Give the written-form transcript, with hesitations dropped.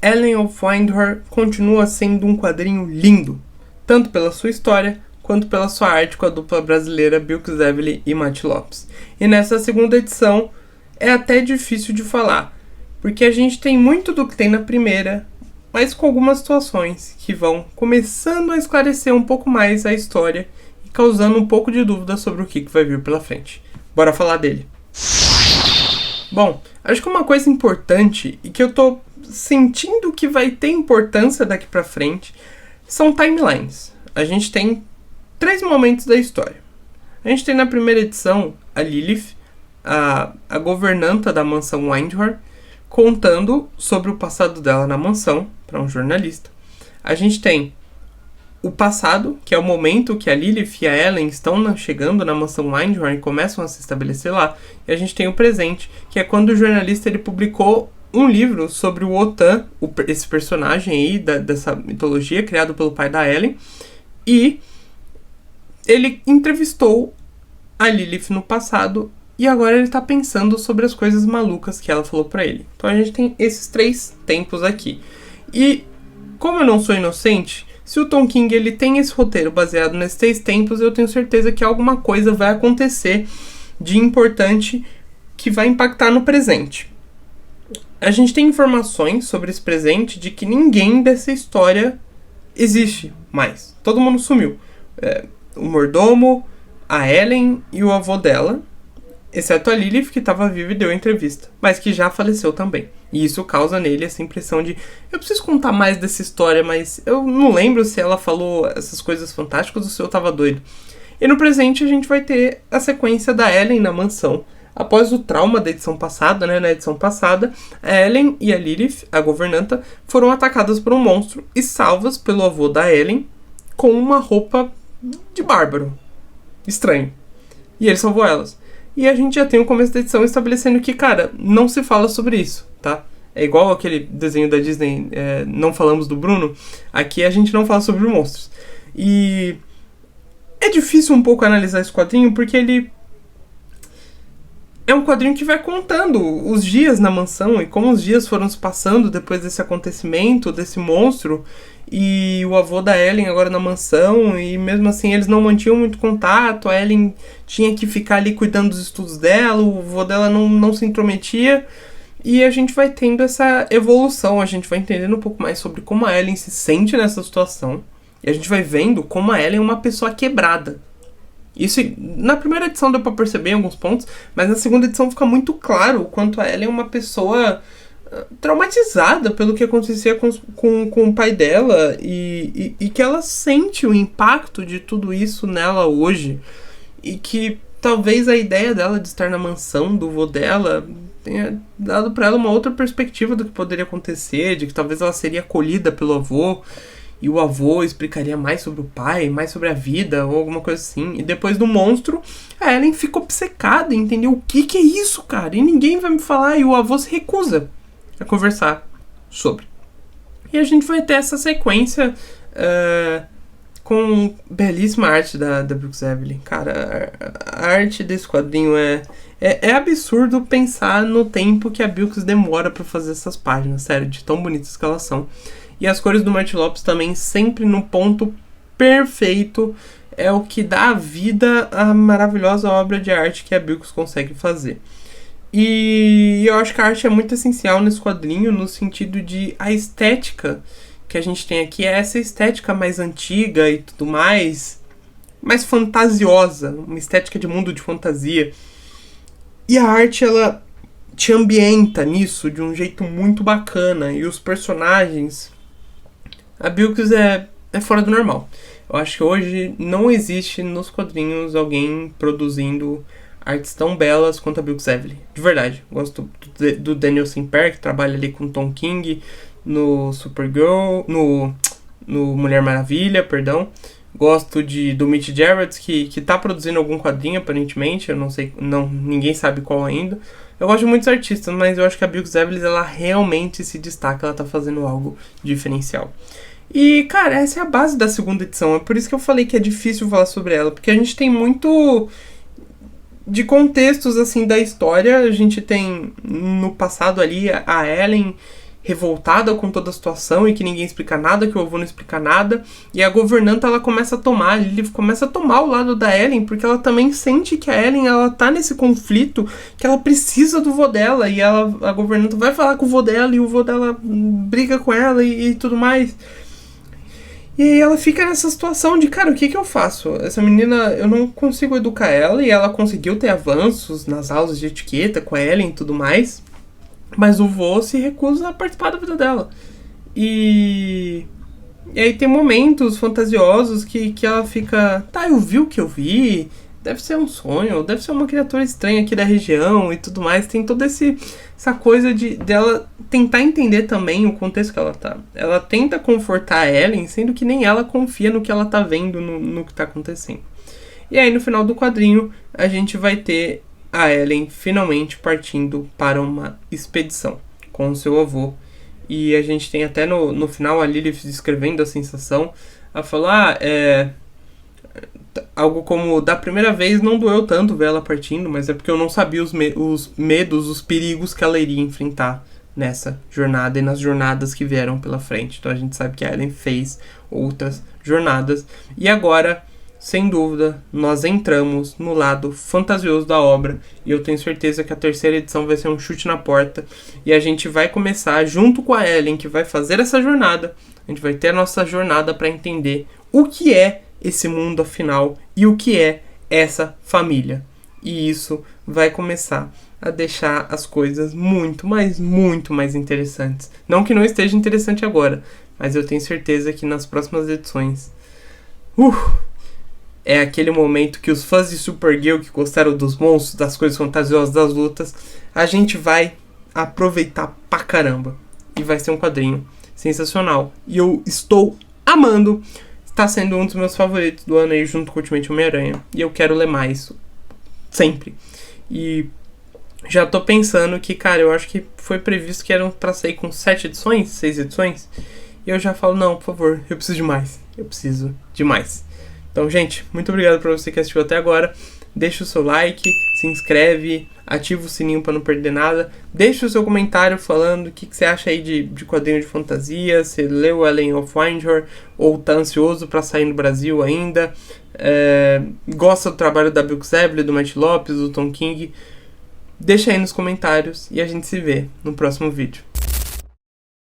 Ellen of Windhor continua sendo um quadrinho lindo, tanto pela sua história quanto pela sua arte com a dupla brasileira Bilks Evely e Matt Lopes. E nessa segunda edição é até difícil de falar, porque a gente tem muito do que tem na primeira, mas com algumas situações que vão começando a esclarecer um pouco mais a história e causando um pouco de dúvida sobre o que vai vir pela frente. Bora falar dele. Bom, acho que uma coisa importante e que eu tô sentindo que vai ter importância daqui pra frente são timelines. A gente tem 3 momentos da história. A gente tem na primeira edição a Lilith, a governanta da mansão Windhor, contando sobre o passado dela na mansão para um jornalista. A gente tem o passado, que é o momento que a Lilith e a Ellen estão chegando na mansão Windhor e começam a se estabelecer lá. E a gente tem o presente, que é quando o jornalista ele publicou um livro sobre o Wotan, esse personagem aí dessa mitologia criado pelo pai da Ellen, e ele entrevistou a Lilith no passado e agora ele tá pensando sobre as coisas malucas que ela falou pra ele. Então a gente tem esses 3 tempos aqui. E como eu não sou inocente, se o Tom King ele tem esse roteiro baseado nesses 3 tempos, eu tenho certeza que alguma coisa vai acontecer de importante que vai impactar no presente. A gente tem informações sobre esse presente de que ninguém dessa história existe mais. Todo mundo sumiu. O mordomo, a Ellen e o avô dela, exceto a Lilith, que estava viva e deu entrevista, mas que já faleceu também. E isso causa nele essa impressão de eu preciso contar mais dessa história, mas eu não lembro se ela falou essas coisas fantásticas ou se eu estava doido. E no presente a gente vai ter a sequência da Ellen na mansão. Após o trauma da edição passada, na edição passada, a Ellen e a Lilith, a governanta, foram atacadas por um monstro e salvas pelo avô da Ellen com uma roupa de bárbaro. Estranho. E ele salvou elas. E a gente já tem o começo da edição estabelecendo que, cara, não se fala sobre isso, tá? É igual aquele desenho da Disney, Não Falamos do Bruno. Aqui a gente não fala sobre monstros. E é difícil um pouco analisar esse quadrinho porque ele é um quadrinho que vai contando os dias na mansão e como os dias foram se passando depois desse acontecimento, desse monstro, e o avô da Ellen agora na mansão, e mesmo assim eles não mantinham muito contato, a Ellen tinha que ficar ali cuidando dos estudos dela, o avô dela não se intrometia, e a gente vai tendo essa evolução, a gente vai entendendo um pouco mais sobre como a Ellen se sente nessa situação, e a gente vai vendo como a Ellen é uma pessoa quebrada. Isso na primeira edição deu pra perceber em alguns pontos, mas na segunda edição fica muito claro o quanto a Ellen é uma pessoa traumatizada pelo que acontecia com o pai dela e que ela sente o impacto de tudo isso nela hoje e que talvez a ideia dela de estar na mansão do vô dela tenha dado pra ela uma outra perspectiva do que poderia acontecer, de que talvez ela seria acolhida pelo avô e o avô explicaria mais sobre o pai, mais sobre a vida, ou alguma coisa assim. E depois do monstro, a Ellen fica obcecada, entendeu? O que é isso, cara? E ninguém vai me falar, e o avô se recusa a conversar sobre. E a gente vai ter essa sequência com belíssima arte da Bilks Evely. Cara, a arte desse quadrinho é absurdo pensar no tempo que a Bilks demora pra fazer essas páginas, sério, de tão bonitas que elas são. E as cores do Matt Lopes também sempre no ponto perfeito. É o que dá vida à maravilhosa obra de arte que a Bilks consegue fazer. E eu acho que a arte é muito essencial nesse quadrinho, no sentido de a estética que a gente tem aqui é essa estética mais antiga e tudo mais fantasiosa, uma estética de mundo de fantasia. E a arte, ela te ambienta nisso de um jeito muito bacana. E os personagens... A Bilks é fora do normal. Eu acho que hoje não existe nos quadrinhos alguém produzindo artes tão belas quanto a Bilks Evely. De verdade. Gosto do Daniel Sampere, que trabalha ali com Tom King no Supergirl, no Mulher Maravilha, perdão. Gosto do Mitch Gerads, que tá produzindo algum quadrinho, aparentemente. Eu não sei, ninguém sabe qual ainda. Eu gosto de muitos artistas, mas eu acho que a Bilks Evely, ela realmente se destaca, ela tá fazendo algo diferencial. E, cara, essa é a base da segunda edição. É por isso que eu falei que é difícil falar sobre ela, porque a gente tem muito de contextos, assim, da história. A gente tem, no passado ali, a Ellen, revoltada com toda a situação e que ninguém explica nada, que o avô não explica nada. E a governanta, ela começa a tomar, a Lily começa a tomar o lado da Ellen, porque ela também sente que a Ellen, ela tá nesse conflito, que ela precisa do vô dela, e a governanta vai falar com o vô dela, e o vô dela briga com ela e tudo mais. E aí ela fica nessa situação de, cara, o que eu faço? Essa menina, eu não consigo educar ela, e ela conseguiu ter avanços nas aulas de etiqueta com a Ellen e tudo mais, mas o vô se recusa a participar da vida dela. E aí tem momentos fantasiosos que ela fica, tá, eu vi o que eu vi, deve ser um sonho, deve ser uma criatura estranha aqui da região e tudo mais. Tem toda essa coisa dela tentar entender também o contexto que ela tá. Ela tenta confortar a Ellen, sendo que nem ela confia no que ela tá vendo, no que tá acontecendo. E aí no final do quadrinho a gente vai ter a Ellen finalmente partindo para uma expedição com o seu avô. E a gente tem até no final a Lilith descrevendo a sensação. Ela fala, algo como, da primeira vez não doeu tanto ver ela partindo, mas é porque eu não sabia os medos, os perigos que ela iria enfrentar nessa jornada e nas jornadas que vieram pela frente. Então a gente sabe que a Ellen fez outras jornadas. E agora, sem dúvida, nós entramos no lado fantasioso da obra, e eu tenho certeza que a terceira edição vai ser um chute na porta, e a gente vai começar junto com a Ellen, que vai fazer essa jornada. A gente vai ter a nossa jornada para entender o que é esse mundo afinal e o que é essa família. E isso vai começar a deixar as coisas muito mais interessantes. Não que não esteja interessante agora, mas eu tenho certeza que nas próximas edições é aquele momento que os fãs de Supergirl que gostaram dos monstros, das coisas fantasiosas, das lutas, a gente vai aproveitar pra caramba. E vai ser um quadrinho sensacional. E eu estou amando. Está sendo um dos meus favoritos do ano aí, junto com Ultimate Homem-Aranha. E eu quero ler mais. Sempre. E já tô pensando que, cara, eu acho que foi previsto que eram pra sair com 6 edições. E eu já falo, não, por favor, eu preciso de mais. Eu preciso de mais. Então, gente, muito obrigado pra você que assistiu até agora. Deixa o seu like, se inscreve, ativa o sininho pra não perder nada. Deixa o seu comentário falando o que você acha aí de quadrinho de fantasia. Se leu Alien of Windhor ou tá ansioso pra sair no Brasil ainda. Gosta do trabalho da Bilks Ebele, do Matt Lopes, do Tom King. Deixa aí nos comentários e a gente se vê no próximo vídeo.